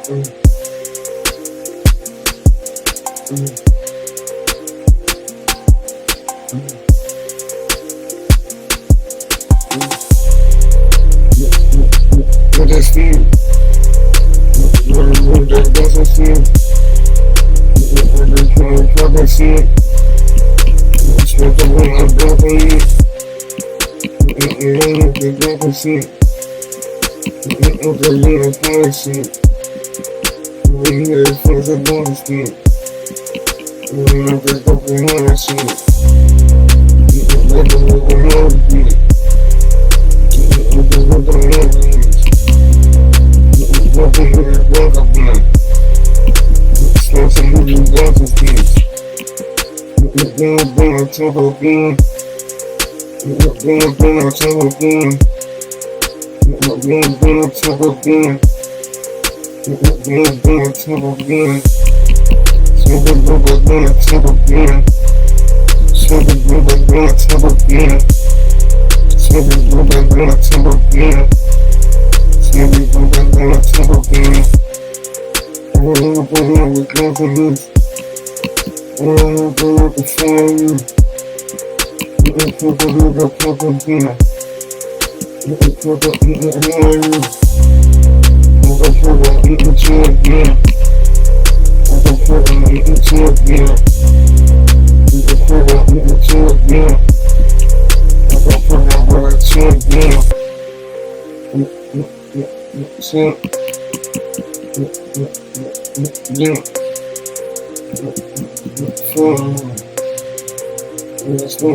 What that feel? What that doesn't feel? What that fucking feel? What the way I'm broken in? What the broken feel? What the little fire feel? What the little fucking body feel? What the fucking heart feel? What the little love feel? What the love feel? What the little love feel? Slow some little water things. Down on top of gun. Down on top of gun. Down on top of gun. Down on top of gun. Something down on top of gun. Something down on top of gun. Something down on top of gun. Something down on top of gun. I'm with confidence. I'm going to find you. I'm going to do the fucking thing. I'm going to eat it behind you. I'm going to eat it to again. I'm going to eat it to again. I'm going to eat it to again. I'm going to eat it to again. Yeah. Let's go.